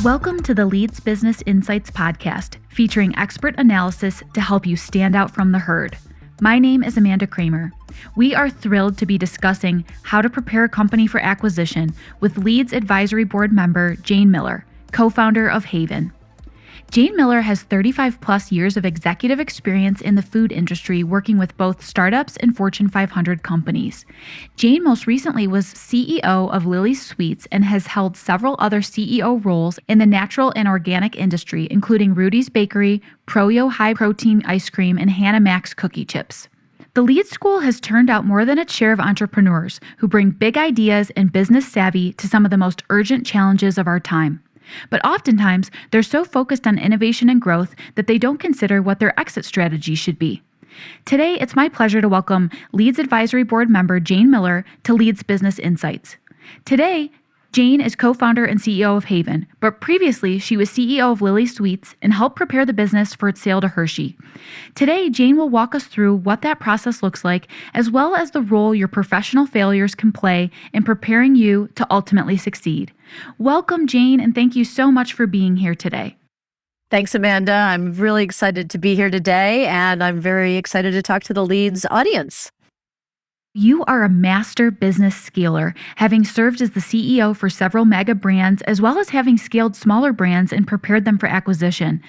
Welcome to the Leeds Business Insights podcast, featuring expert analysis to help you stand out from the herd. My name is Amanda Kramer. We are thrilled to be discussing how to prepare a company for acquisition with Leeds Advisory Board member Jane Miller, co-founder of Haevn. Jane Miller has 35 plus years of executive experience in the food industry, working with both startups and Fortune 500 companies. Jane most recently was CEO of Lily's Sweets and has held several other CEO roles in the natural and organic industry, including Rudy's Bakery, Proyo High Protein Ice Cream, and Hannah Mac's Cookie Chips. The Leeds School has turned out more than its share of entrepreneurs who bring big ideas and business savvy to some of the most urgent challenges of our time. But oftentimes, they're so focused on innovation and growth that they don't consider what their exit strategy should be. Today, it's my pleasure to welcome Leeds Advisory Board member Jane Miller to Leeds Business Insights. Today, Jane is co-founder and CEO of Haevn, but previously she was CEO of Lily's Sweets and helped prepare the business for its sale to Hershey. Today, Jane will walk us through what that process looks like, as well as the role your professional failures can play in preparing you to ultimately succeed. Welcome, Jane, and thank you so much for being here today. Thanks, Amanda. I'm really excited to be here today, and I'm very excited to talk to the Leeds audience. You are a master business scaler, having served as the CEO for several mega brands, as well as having scaled smaller brands and prepared them for acquisition.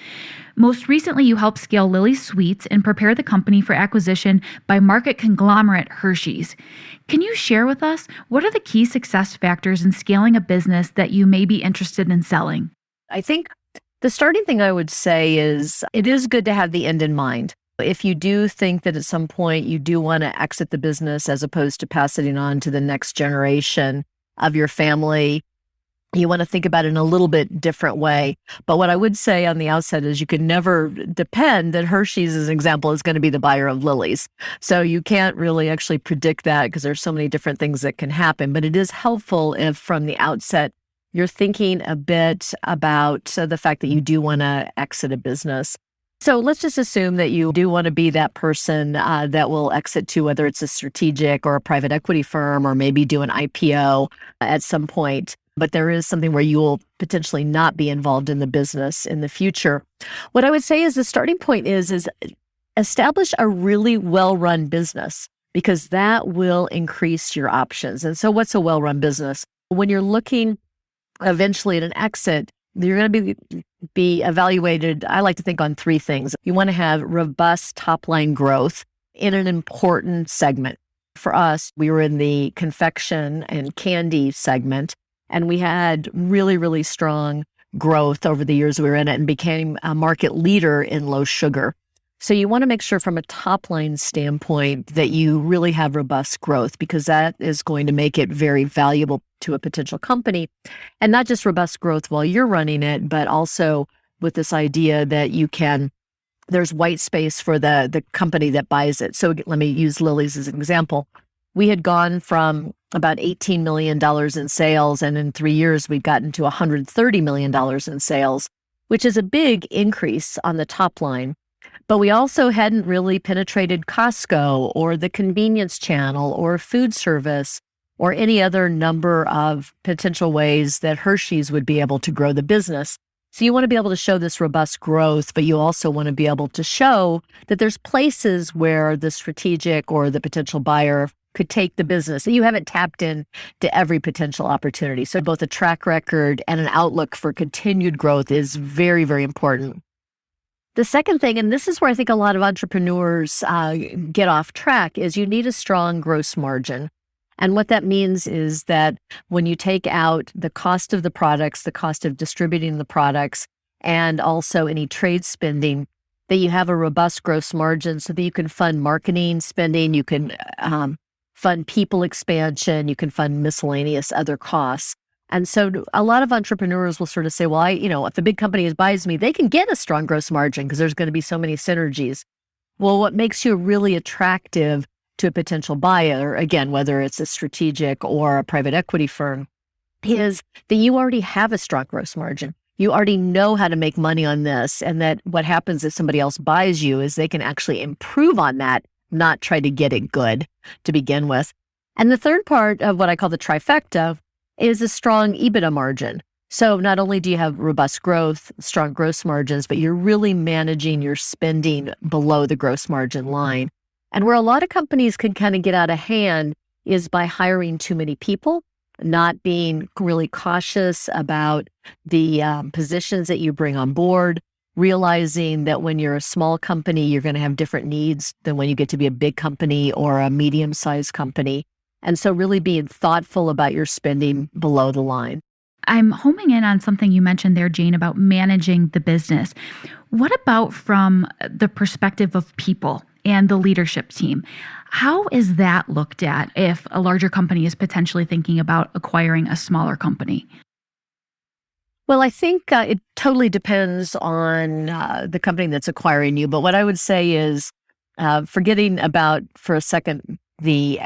Most recently, you helped scale Lily's Sweets and prepare the company for acquisition by market conglomerate Hershey's. Can you share with us what are the key success factors in scaling a business that you may be interested in selling? I think the starting thing I would say is it is good to have the end in mind. If you do think that at some point you do want to exit the business as opposed to passing it on to the next generation of your family, you want to think about it in a little bit different way. But what I would say on the outset is you can never depend that Hershey's, as an example, is going to be the buyer of Lily's. So you can't really actually predict that because there's so many different things that can happen. But it is helpful if from the outset you're thinking a bit about the fact that you do want to exit a business. So let's just assume that you do want to be that person that will exit to whether it's a strategic or a private equity firm or maybe do an IPO at some point. But there is something where you will potentially not be involved in the business in the future. What I would say is the starting point is establish a really well-run business because that will increase your options. And so what's a well-run business? When you're looking eventually at an exit, you're going to be evaluated, I like to think, on three things. You want to have robust top-line growth in an important segment. For us, we were in the confection and candy segment, and we had really, really strong growth over the years we were in it and became a market leader in low sugar. So you want to make sure from a top-line standpoint that you really have robust growth because that is going to make it very valuable to a potential company. And not just robust growth while you're running it, but also with this idea that there's white space for the company that buys it. So let me use Lily's as an example. We had gone from about $18 million in sales, and in 3 years, we'd gotten to $130 million in sales, which is a big increase on the top line. But we also hadn't really penetrated Costco or the convenience channel or food service or any other number of potential ways that Hershey's would be able to grow the business. So you want to be able to show this robust growth, but you also want to be able to show that there's places where the strategic or the potential buyer could take the business that you haven't tapped in to every potential opportunity. So both a track record and an outlook for continued growth is very, very important. The second thing, and this is where I think a lot of entrepreneurs get off track, is you need a strong gross margin. And what that means is that when you take out the cost of the products, the cost of distributing the products, and also any trade spending, that you have a robust gross margin so that you can fund marketing spending, you can fund people expansion, you can fund miscellaneous other costs. And so a lot of entrepreneurs will sort of say, well, if a big company buys me, they can get a strong gross margin because there's going to be so many synergies. Well, what makes you really attractive to a potential buyer, again, whether it's a strategic or a private equity firm, is that you already have a strong gross margin. You already know how to make money on this. And that what happens if somebody else buys you is they can actually improve on that, not try to get it good to begin with. And the third part of what I call the trifecta is a strong EBITDA margin. So not only do you have robust growth, strong gross margins, but you're really managing your spending below the gross margin line. And where a lot of companies can kind of get out of hand is by hiring too many people, not being really cautious about the positions that you bring on board, realizing that when you're a small company, you're going to have different needs than when you get to be a big company or a medium-sized company. And so really being thoughtful about your spending below the line. I'm homing in on something you mentioned there, Jane, about managing the business. What about from the perspective of people and the leadership team? How is that looked at if a larger company is potentially thinking about acquiring a smaller company? Well, I think it totally depends on the company that's acquiring you. But what I would say is forgetting about for a second the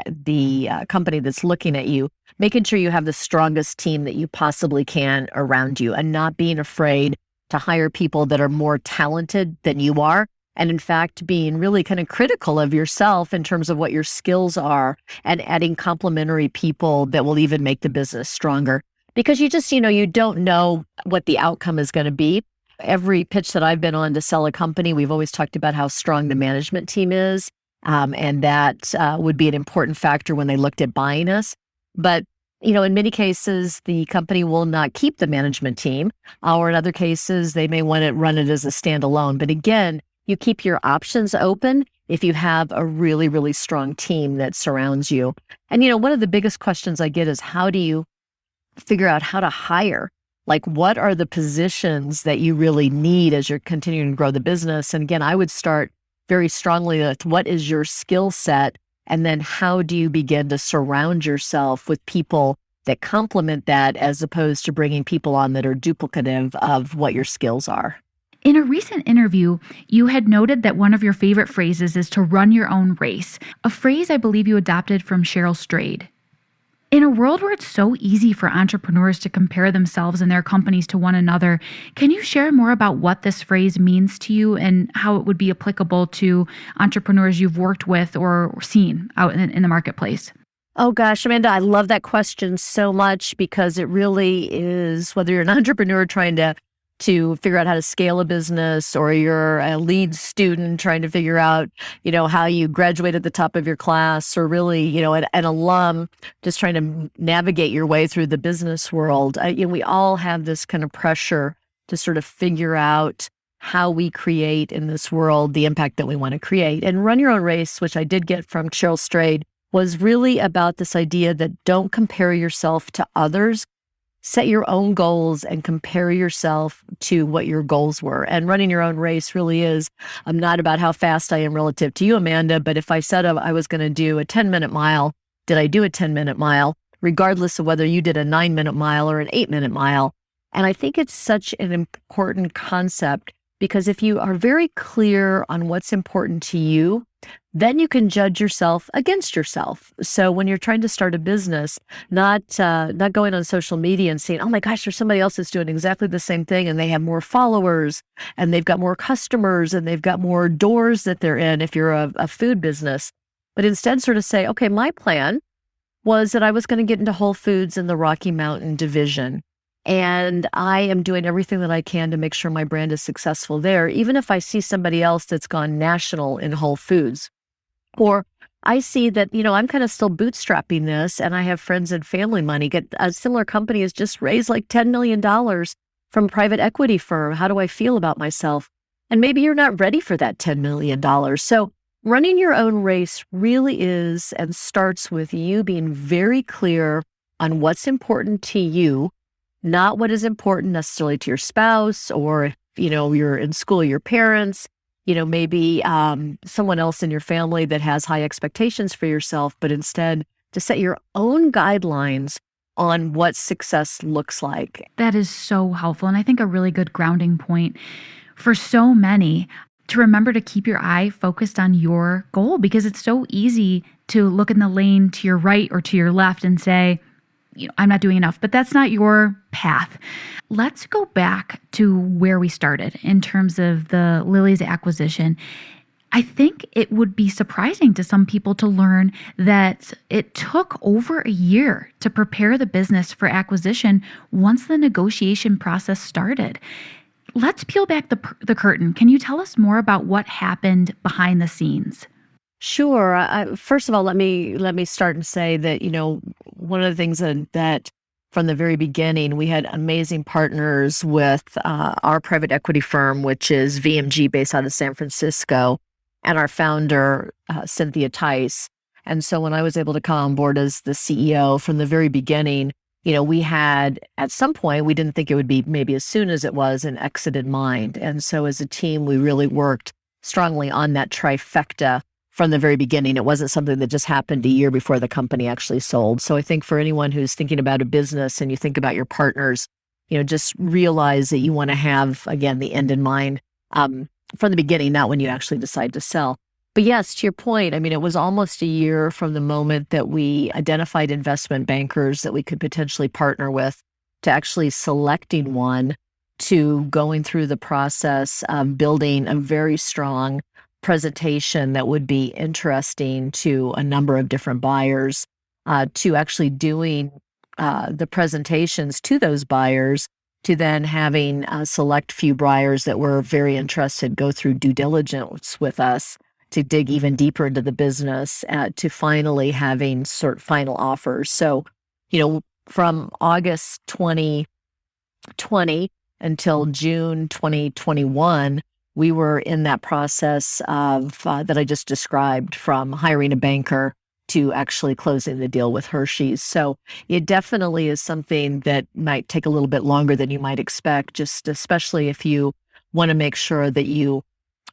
company that's looking at you, making sure you have the strongest team that you possibly can around you and not being afraid to hire people that are more talented than you are. And in fact, being really kind of critical of yourself in terms of what your skills are and adding complementary people that will even make the business stronger. Because you just, you don't know what the outcome is going to be. Every pitch that I've been on to sell a company, we've always talked about how strong the management team is. And that would be an important factor when they looked at buying us. But, in many cases, the company will not keep the management team, or in other cases, they may want to run it as a standalone. But again, you keep your options open if you have a really, really strong team that surrounds you. And, one of the biggest questions I get is how do you figure out how to hire? Like, what are the positions that you really need as you're continuing to grow the business? And again, I would start very strongly with what is your skill set? And then how do you begin to surround yourself with people that complement that as opposed to bringing people on that are duplicative of what your skills are? In a recent interview, you had noted that one of your favorite phrases is to run your own race, a phrase I believe you adopted from Cheryl Strayed. In a world where it's so easy for entrepreneurs to compare themselves and their companies to one another, can you share more about what this phrase means to you and how it would be applicable to entrepreneurs you've worked with or seen out in the marketplace? Oh gosh, Amanda, I love that question so much because it really is, whether you're an entrepreneur trying to figure out how to scale a business, or you're a Leeds student trying to figure out, how you graduate at the top of your class, or really, an alum just trying to navigate your way through the business world. We all have this kind of pressure to sort of figure out how we create in this world the impact that we want to create. And Run Your Own Race, which I did get from Cheryl Strayed, was really about this idea that don't compare yourself to others. Set your own goals and compare yourself to what your goals were. And running your own race really is, I'm not about how fast I am relative to you, Amanda, but if I said I was going to do a 10-minute mile, did I do a 10-minute mile, regardless of whether you did a 9-minute mile or an 8-minute mile? And I think it's such an important concept because if you are very clear on what's important to you, then you can judge yourself against yourself. So when you're trying to start a business, not going on social media and saying, oh my gosh, there's somebody else that's doing exactly the same thing and they have more followers and they've got more customers and they've got more doors that they're in if you're a food business. But instead sort of say, okay, my plan was that I was going to get into Whole Foods in the Rocky Mountain division. And I am doing everything that I can to make sure my brand is successful there, even if I see somebody else that's gone national in Whole Foods. Or I see that, I'm kind of still bootstrapping this and I have friends and family money. A similar company has just raised like $10 million from a private equity firm. How do I feel about myself? And maybe you're not ready for that $10 million. So running your own race really is and starts with you being very clear on what's important to you, not what is important necessarily to your spouse or, you're in school, your parents, maybe someone else in your family that has high expectations for yourself, but instead to set your own guidelines on what success looks like. That is so helpful. And I think a really good grounding point for so many to remember to keep your eye focused on your goal, because it's so easy to look in the lane to your right or to your left and say, I'm not doing enough, but that's not your path. Let's go back to where we started in terms of the Lily's acquisition. I think it would be surprising to some people to learn that it took over a year to prepare the business for acquisition once the negotiation process started. Let's peel back the curtain. Can you tell us more about what happened behind the scenes? Sure. First of all, let me start and say that, one of the things that from the very beginning, we had amazing partners with our private equity firm, which is VMG based out of San Francisco, and our founder, Cynthia Tice. And so when I was able to come on board as the CEO from the very beginning, we had, at some point, we didn't think it would be maybe as soon as it was, an exit in mind. And so as a team, we really worked strongly on that trifecta from the very beginning. It wasn't something that just happened a year before the company actually sold. So I think for anyone who's thinking about a business and you think about your partners, just realize that you want to have, again, the end in mind from the beginning, not when you actually decide to sell. But yes, to your point, it was almost a year from the moment that we identified investment bankers that we could potentially partner with to actually selecting one, to going through the process of building a very strong presentation that would be interesting to a number of different buyers, to actually doing the presentations to those buyers, to then having a select few buyers that were very interested go through due diligence with us to dig even deeper into the business, to finally having final offers. So, from August 2020 until June 2021, we were in that process of that I just described, from hiring a banker to actually closing the deal with Hershey's. So it definitely is something that might take a little bit longer than you might expect, just especially if you want to make sure that you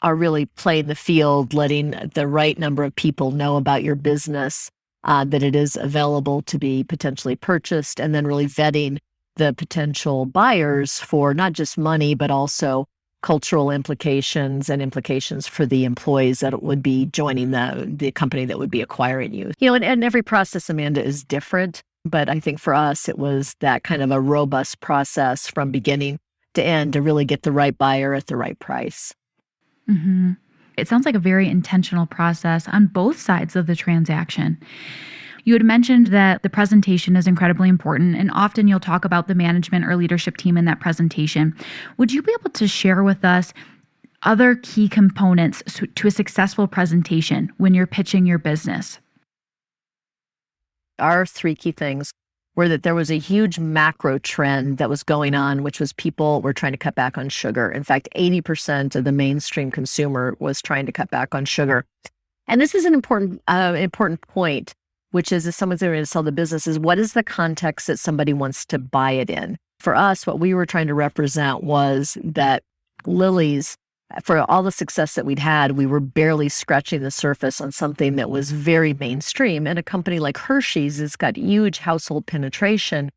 are really playing the field, letting the right number of people know about your business, that it is available to be potentially purchased, and then really vetting the potential buyers for not just money, but also cultural implications and implications for the employees that would be joining the company that would be acquiring you. And every process, Amanda, is different. But I think for us, it was that kind of a robust process from beginning to end to really get the right buyer at the right price. Mm-hmm. It sounds like a very intentional process on both sides of the transaction. You had mentioned that the presentation is incredibly important, and often you'll talk about the management or leadership team in that presentation. Would you be able to share with us other key components to a successful presentation when you're pitching your business? Our three key things were that there was a huge macro trend that was going on, which was people were trying to cut back on sugar. In fact, 80% of the mainstream consumer was trying to cut back on sugar. And this is an important point, which is if someone's going to sell the business, is what is the context that somebody wants to buy it in? For us, what we were trying to represent was that Lily's, for all the success that we'd had, we were barely scratching the surface on something that was very mainstream. And a company like Hershey's has got huge household penetration,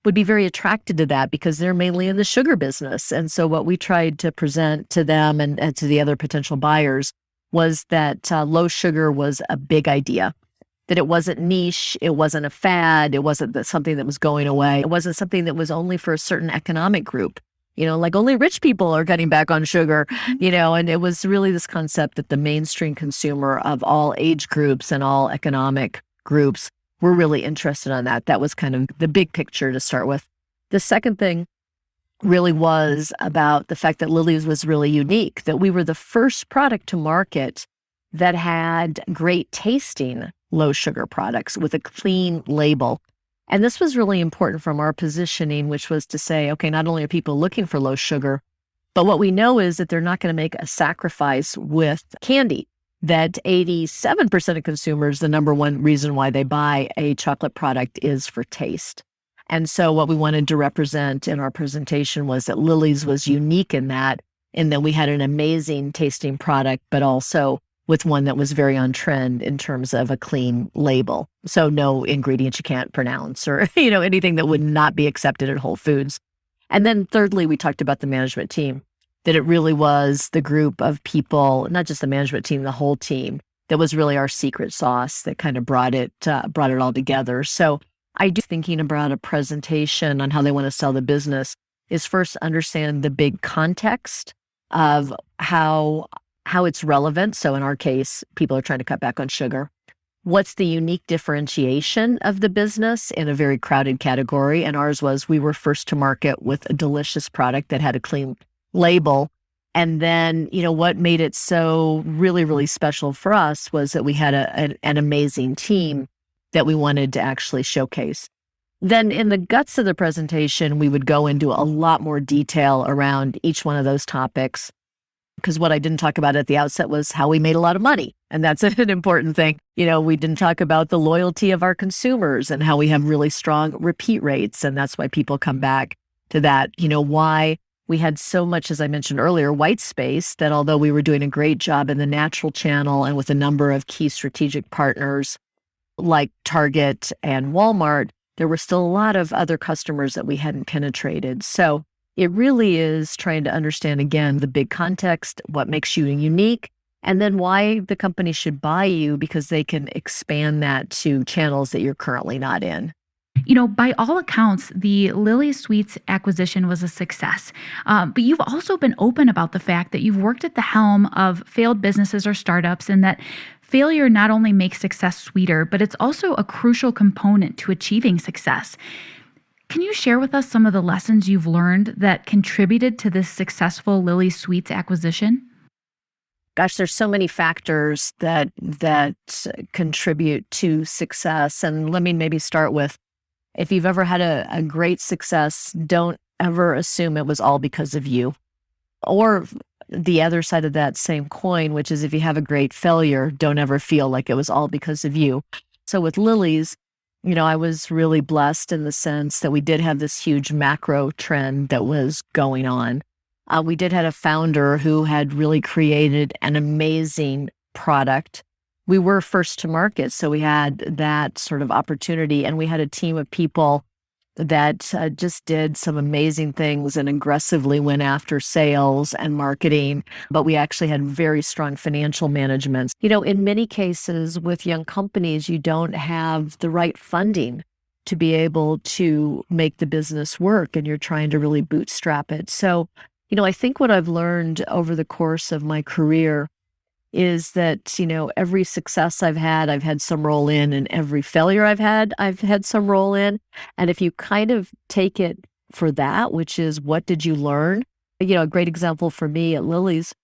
would be very attracted to that because they're mainly in the sugar business. And so what we tried to present to them and to the other potential buyers was that low sugar was a big idea, that it wasn't niche, it wasn't a fad, it wasn't something that was going away, it wasn't something that was only for a certain economic group. Like only rich people are cutting back on sugar, and it was really this concept that the mainstream consumer of all age groups and all economic groups were really interested in that. That was kind of the big picture to start with. The second thing really was about the fact that Lily's was really unique, that we were the first product to market that had great tasting low sugar products with a clean label. And this was really important from our positioning, which was to say, okay, not only are people looking for low sugar, but what we know is that they're not going to make a sacrifice with candy. That 87% of consumers, the number one reason why they buy a chocolate product is for taste. And so what we wanted to represent in our presentation was that Lily's was unique in that we had an amazing tasting product, but also with one that was very on trend in terms of a clean label. So no ingredients you can't pronounce or, anything that would not be accepted at Whole Foods. And then thirdly, we talked about the management team, that it really was the group of people, not just the management team, the whole team, that was really our secret sauce that kind of brought it all together. So I do thinking about a presentation on how they want to sell the business is first understand the big context of how how it's relevant. So in our case, people are trying to cut back on sugar. What's the unique differentiation of the business in a very crowded category? And ours was we were first to market with a delicious product that had a clean label. And then, what made it so really, really special for us was that we had an amazing team that we wanted to actually showcase. Then in the guts of the presentation, we would go into a lot more detail around each one of those topics. Because what I didn't talk about at the outset was how we made a lot of money. And that's an important thing. We didn't talk about the loyalty of our consumers and how we have really strong repeat rates. And that's why people come back to that. Why we had so much, as I mentioned earlier, white space, that although we were doing a great job in the natural channel and with a number of key strategic partners like Target and Walmart, there were still a lot of other customers that we hadn't penetrated. So it really is trying to understand, again, the big context, what makes you unique, and then why the company should buy you, because they can expand that to channels that you're currently not in. By all accounts, the Lily's Sweets acquisition was a success. But you've also been open about the fact that you've worked at the helm of failed businesses or startups, and that failure not only makes success sweeter, but it's also a crucial component to achieving success. Can you share with us some of the lessons you've learned that contributed to this successful Lily's Sweets acquisition? Gosh, there's so many factors that contribute to success. And let me maybe start with, if you've ever had a great success, don't ever assume it was all because of you. Or the other side of that same coin, which is if you have a great failure, don't ever feel like it was all because of you. So with Lily's, I was really blessed in the sense that we did have this huge macro trend that was going on. We did have a founder who had really created an amazing product. We were first to market, so we had that sort of opportunity, and we had a team of people that just did some amazing things and aggressively went after sales and marketing. But we actually had very strong financial management. In many cases with young companies, you don't have the right funding to be able to make the business work, and you're trying to really bootstrap it. So, I think what I've learned over the course of my career is that, every success I've had some role in, and every failure I've had some role in. And if you kind of take it for that, which is what did you learn? A great example for me at Lily's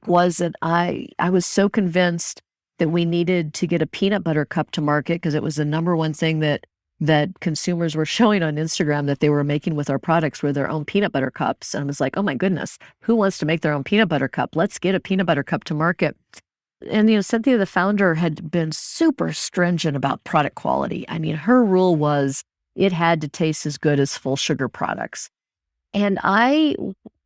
was that I was so convinced that we needed to get a peanut butter cup to market because it was the number one thing that consumers were showing on Instagram that they were making with our products were their own peanut butter cups. And I was like, oh my goodness, who wants to make their own peanut butter cup? Let's get a peanut butter cup to market. And, Cynthia, the founder, had been super stringent about product quality. I mean, her rule was it had to taste as good as full sugar products. And I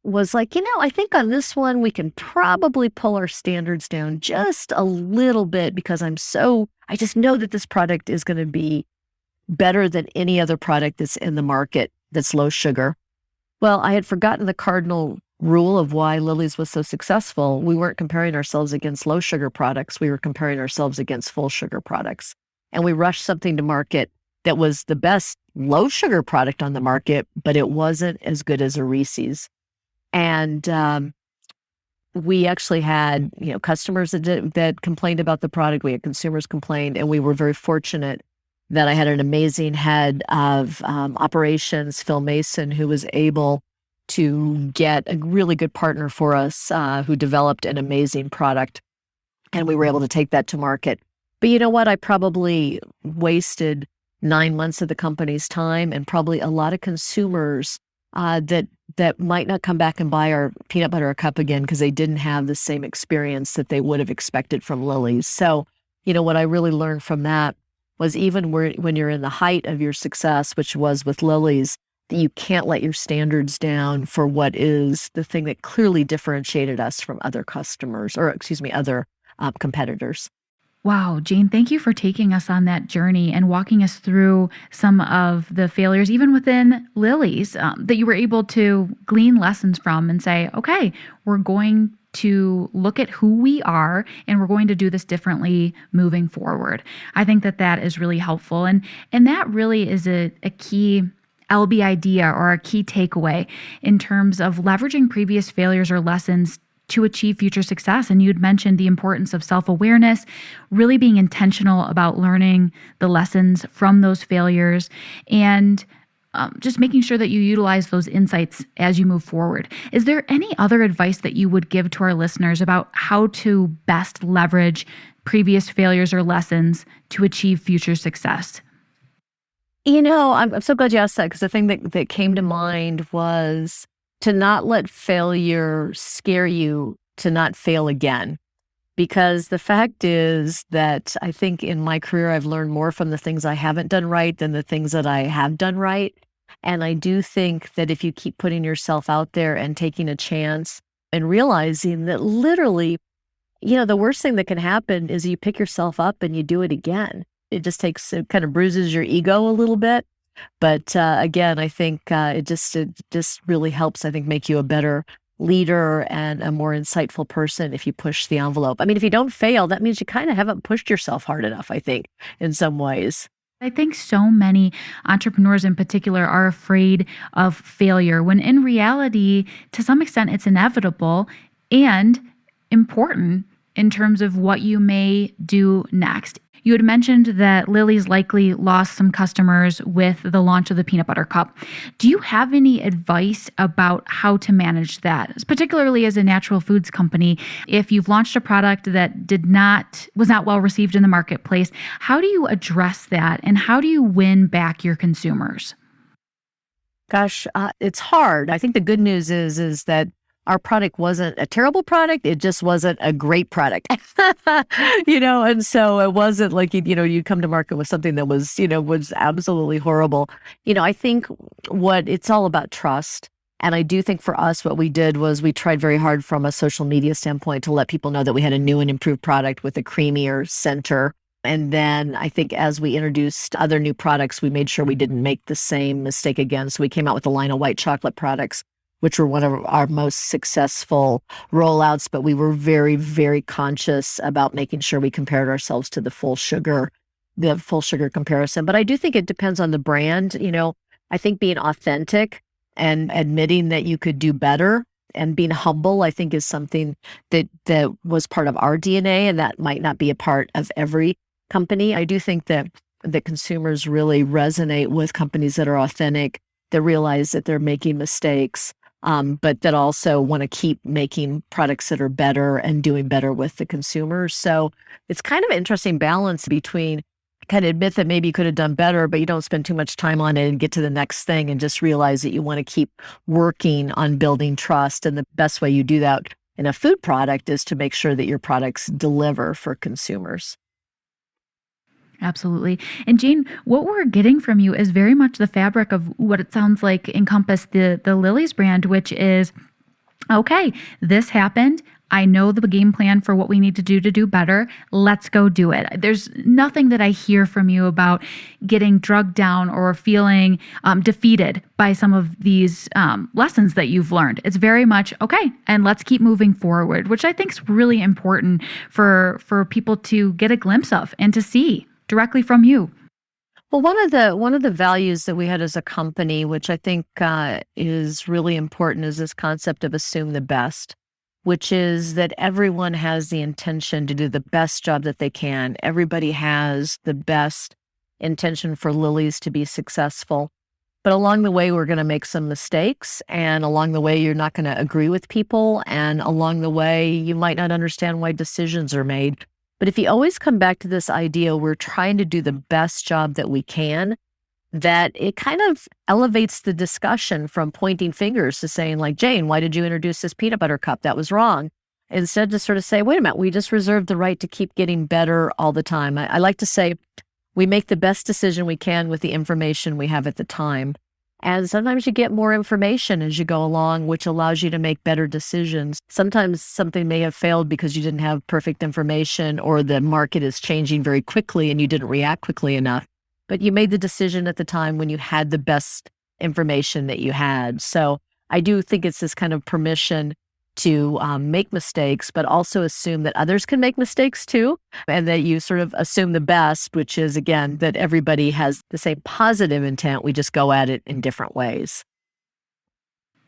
was like, I think on this one, we can probably pull our standards down just a little bit because I just know that this product is going to be better than any other product that's in the market that's low sugar. Well, I had forgotten the cardinal rule of why Lily's was so successful. We weren't comparing ourselves against low sugar products. We were comparing ourselves against full sugar products. And we rushed something to market that was the best low sugar product on the market, but it wasn't as good as a Reese's. And we actually had, customers that complained about the product. We had consumers complained, and we were very fortunate that I had an amazing head of operations, Phil Mason, who was able to get a really good partner for us who developed an amazing product. And we were able to take that to market. But you know what? I probably wasted 9 months of the company's time, and probably a lot of consumers that might not come back and buy our peanut butter cup again because they didn't have the same experience that they would have expected from Lily's. So, what I really learned from that was even when you're in the height of your success, which was with Lily's, that you can't let your standards down for what is the thing that clearly differentiated us from other other competitors. Wow, Jane, thank you for taking us on that journey and walking us through some of the failures, even within Lily's, that you were able to glean lessons from and say, okay, we're going to look at who we are and we're going to do this differently moving forward. I think that is really helpful. And that really is a key LB idea or a key takeaway in terms of leveraging previous failures or lessons to achieve future success. And you'd mentioned the importance of self-awareness, really being intentional about learning the lessons from those failures, and just making sure that you utilize those insights as you move forward. Is there any other advice that you would give to our listeners about how to best leverage previous failures or lessons to achieve future success? I'm so glad you asked that, because the thing that came to mind was to not let failure scare you to not fail again. Because the fact is that I think in my career, I've learned more from the things I haven't done right than the things that I have done right. And I do think that if you keep putting yourself out there and taking a chance and realizing that literally, the worst thing that can happen is you pick yourself up and you do it again. It kind of bruises your ego a little bit. But again, I think it just really helps, I think, make you a better leader and a more insightful person if you push the envelope. I mean, if you don't fail, that means you kind of haven't pushed yourself hard enough, I think, in some ways. I think so many entrepreneurs in particular are afraid of failure, when in reality, to some extent, it's inevitable and important in terms of what you may do next. You had mentioned that Lily's likely lost some customers with the launch of the peanut butter cup. Do you have any advice about how to manage that, particularly as a natural foods company? If you've launched a product that was not well received in the marketplace, how do you address that, and how do you win back your consumers? Gosh, it's hard. I think the good news is that our product wasn't a terrible product. It just wasn't a great product, and so it wasn't like, you'd come to market with something that was absolutely horrible. I think it's all about trust. And I do think for us, what we did was we tried very hard from a social media standpoint to let people know that we had a new and improved product with a creamier center. And then I think as we introduced other new products, we made sure we didn't make the same mistake again. So we came out with a line of white chocolate products, which were one of our most successful rollouts, but we were very, very conscious about making sure we compared ourselves to the full sugar comparison. But I do think it depends on the brand. I think being authentic and admitting that you could do better and being humble, I think, is something that was part of our DNA, and that might not be a part of every company. I do think that consumers really resonate with companies that are authentic, that realize that they're making mistakes, but that also want to keep making products that are better and doing better with the consumers. So it's kind of an interesting balance between kind of admit that maybe you could have done better, but you don't spend too much time on it and get to the next thing, and just realize that you want to keep working on building trust. And the best way you do that in a food product is to make sure that your products deliver for consumers. Absolutely. And Jane, what we're getting from you is very much the fabric of what it sounds like encompass the Lily's brand, which is, okay, this happened. I know the game plan for what we need to do better. Let's go do it. There's nothing that I hear from you about getting drugged down or feeling defeated by some of these lessons that you've learned. It's very much, okay, and let's keep moving forward, which I think is really important for people to get a glimpse of and to see directly from you. Well, one of the values that we had as a company, which I think is really important, is this concept of assume the best, which is that everyone has the intention to do the best job that they can. Everybody has the best intention for Lily's to be successful. But along the way, we're going to make some mistakes. And along the way, you're not going to agree with people. And along the way, you might not understand why decisions are made. But if you always come back to this idea, we're trying to do the best job that we can, that it kind of elevates the discussion from pointing fingers to saying, like, Jane, why did you introduce this peanut butter cup? That was wrong. Instead, to sort of say, wait a minute, we just reserve the right to keep getting better all the time. I like to say we make the best decision we can with the information we have at the time. And sometimes you get more information as you go along, which allows you to make better decisions. Sometimes something may have failed because you didn't have perfect information, or the market is changing very quickly and you didn't react quickly enough. But you made the decision at the time when you had the best information that you had. So I do think it's this kind of permission to make mistakes, but also assume that others can make mistakes too, and that you sort of assume the best, which is, again, that everybody has the same positive intent. We just go at it in different ways.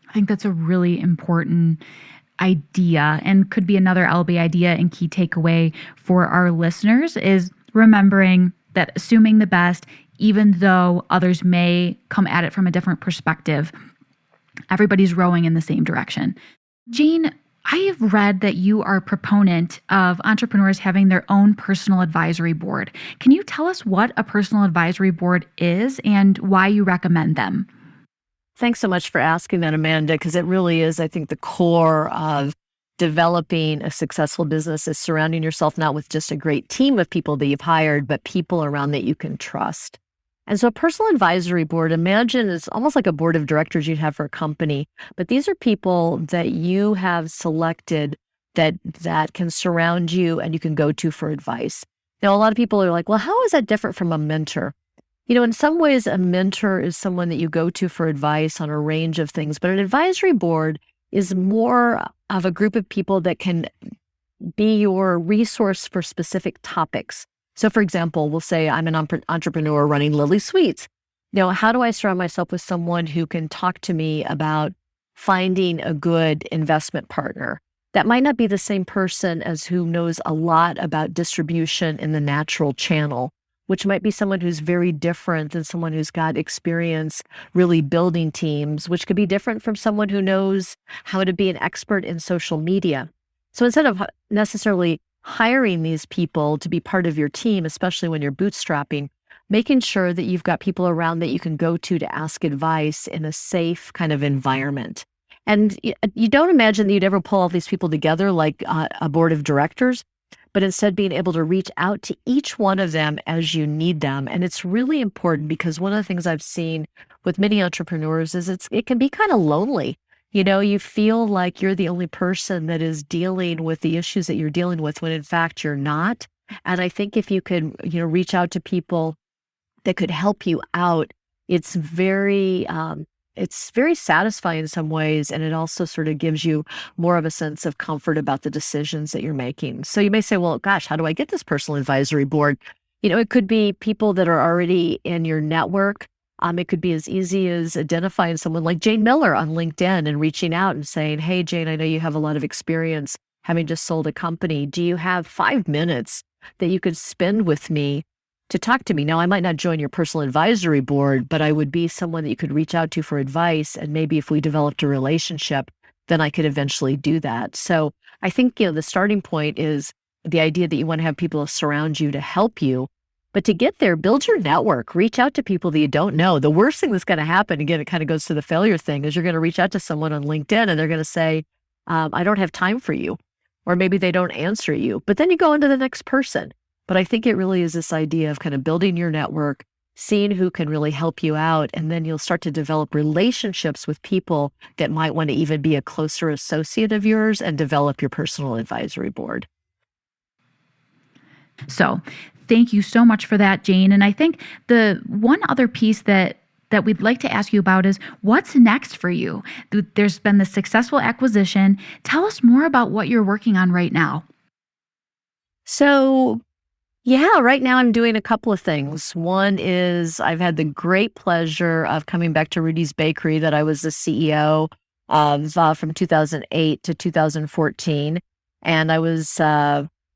I think that's a really important idea, and could be another LB idea and key takeaway for our listeners, is remembering that assuming the best, even though others may come at it from a different perspective, everybody's rowing in the same direction. Jane, I have read that you are a proponent of entrepreneurs having their own personal advisory board. Can you tell us what a personal advisory board is and why you recommend them? Thanks so much for asking that, Amanda, because it really is, I think, the core of developing a successful business is surrounding yourself not with just a great team of people that you've hired, but people around that you can trust. And so a personal advisory board, imagine it's almost like a board of directors you'd have for a company, but these are people that you have selected that can surround you and you can go to for advice. Now, a lot of people are like, well, how is that different from a mentor? In some ways, a mentor is someone that you go to for advice on a range of things, but an advisory board is more of a group of people that can be your resource for specific topics. So for example, we'll say I'm an entrepreneur running Lily Sweets. How do I surround myself with someone who can talk to me about finding a good investment partner? That might not be the same person as who knows a lot about distribution in the natural channel, which might be someone who's very different than someone who's got experience really building teams, which could be different from someone who knows how to be an expert in social media. So instead of necessarily hiring these people to be part of your team, especially when you're bootstrapping, making sure that you've got people around that you can go to ask advice in a safe kind of environment. And you don't imagine that you'd ever pull all these people together like a board of directors, but instead being able to reach out to each one of them as you need them. And it's really important because one of the things I've seen with many entrepreneurs is it can be kind of lonely. You feel like you're the only person that is dealing with the issues that you're dealing with when in fact you're not. And I think if you could, reach out to people that could help you out, it's very satisfying in some ways. And it also sort of gives you more of a sense of comfort about the decisions that you're making. So you may say, well, gosh, how do I get this personal advisory board? It could be people that are already in your network. It could be as easy as identifying someone like Jane Miller on LinkedIn and reaching out and saying, hey, Jane, I know you have a lot of experience having just sold a company. Do you have 5 minutes that you could spend with me to talk to me? Now, I might not join your personal advisory board, but I would be someone that you could reach out to for advice. And maybe if we developed a relationship, then I could eventually do that. So I think, the starting point is the idea that you want to have people surround you to help you. But to get there, build your network, reach out to people that you don't know. The worst thing that's going to happen, again, it kind of goes to the failure thing, is you're going to reach out to someone on LinkedIn and they're going to say, I don't have time for you. Or maybe they don't answer you. But then you go on to the next person. But I think it really is this idea of kind of building your network, seeing who can really help you out, and then you'll start to develop relationships with people that might want to even be a closer associate of yours and develop your personal advisory board. So thank you so much for that, Jane. And I think the one other piece that we'd like to ask you about is what's next for you? There's been the successful acquisition. Tell us more about what you're working on right now. So right now I'm doing a couple of things. One is I've had the great pleasure of coming back to Rudy's Bakery that I was the CEO of from 2008 to 2014. And I was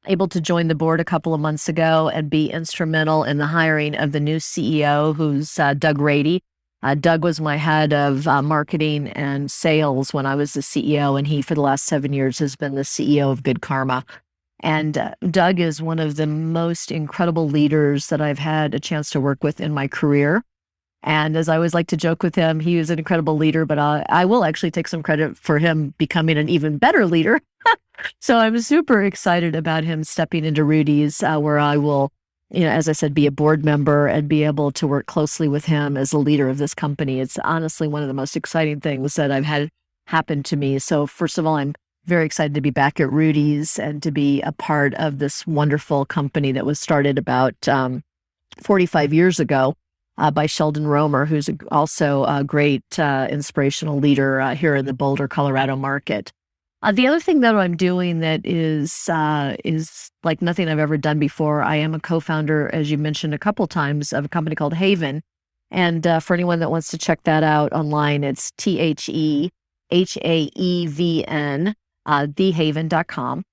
able to join the board a couple of months ago and be instrumental in the hiring of the new CEO, who's Doug Rady. Doug was my head of marketing and sales when I was the CEO, and he, for the last 7 years, has been the CEO of Good Karma. And Doug is one of the most incredible leaders that I've had a chance to work with in my career. And as I always like to joke with him, he is an incredible leader, but I will actually take some credit for him becoming an even better leader. So I'm super excited about him stepping into Rudy's, where I will, as I said, be a board member and be able to work closely with him as the leader of this company. It's honestly one of the most exciting things that I've had happen to me. So first of all, I'm very excited to be back at Rudy's and to be a part of this wonderful company that was started about 45 years ago by Sheldon Romer, who's also a great inspirational leader here in the Boulder, Colorado market. The other thing that I'm doing that is like nothing I've ever done before. I am a co-founder, as you mentioned a couple times, of a company called Haevn. And for anyone that wants to check that out online, it's TheHaevn. thehaevn.com.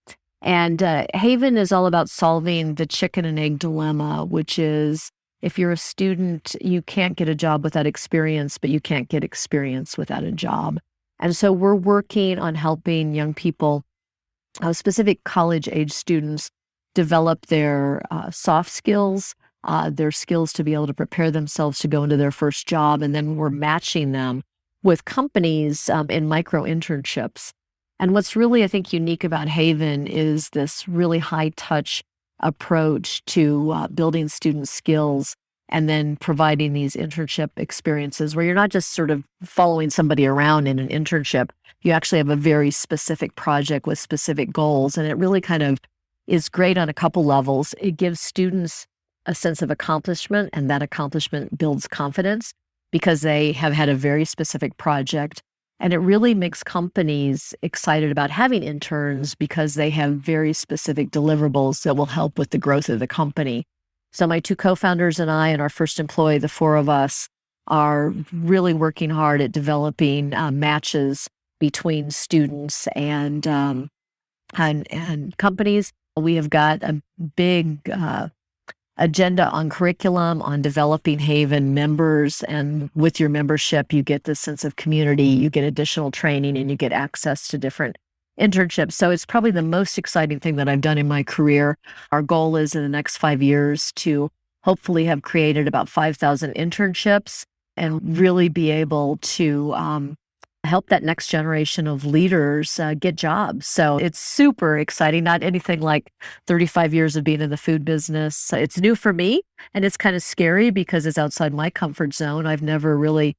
And Haevn is all about solving the chicken and egg dilemma, which is if you're a student, you can't get a job without experience, but you can't get experience without a job. And so we're working on helping young people, specific college-age students, develop their soft skills, their skills to be able to prepare themselves to go into their first job. And then we're matching them with companies in micro internships. And what's really, I think, unique about Haevn is this really high-touch approach to building student skills and then providing these internship experiences where you're not just sort of following somebody around in an internship. You actually have a very specific project with specific goals. And it really kind of is great on a couple levels. It gives students a sense of accomplishment, and that accomplishment builds confidence because they have had a very specific project. And it really makes companies excited about having interns because they have very specific deliverables that will help with the growth of the company. So my two co-founders and I and our first employee, the four of us, are really working hard at developing matches between students and companies. We have got a big agenda on curriculum, on developing Haevn members. And with your membership, you get this sense of community, you get additional training, and you get access to different internships. So it's probably the most exciting thing that I've done in my career. Our goal is in the next 5 years to hopefully have created about 5,000 internships and really be able to help that next generation of leaders get jobs. So it's super exciting, not anything like 35 years of being in the food business. It's new for me, and it's kind of scary because it's outside my comfort zone. I've never really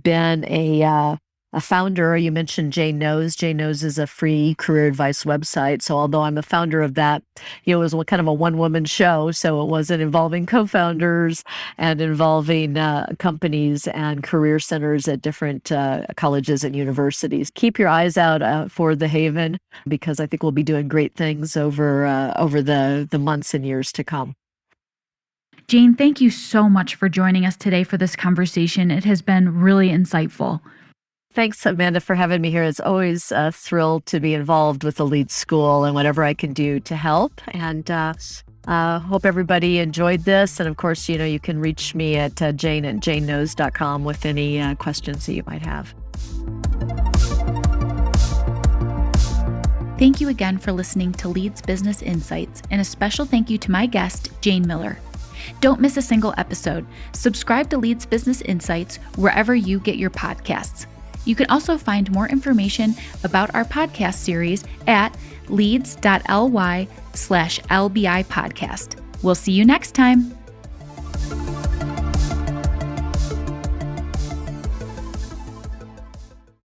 been a founder. You mentioned Jane Knows. Jane Knows is a free career advice website. So although I'm a founder of that, it was kind of a one-woman show. So it wasn't involving co-founders and involving companies and career centers at different colleges and universities. Keep your eyes out for the Haevn, because I think we'll be doing great things over the months and years to come. Jane, thank you so much for joining us today for this conversation. It has been really insightful. Thanks, Amanda, for having me here. It's always a thrill to be involved with the Leeds School and whatever I can do to help. And hope everybody enjoyed this. And of course, you can reach me at jane@janeknows.com with any questions that you might have. Thank you again for listening to Leeds Business Insights, and a special thank you to my guest, Jane Miller. Don't miss a single episode. Subscribe to Leeds Business Insights wherever you get your podcasts. You can also find more information about our podcast series at leeds.ly/LBI podcast. We'll see you next time.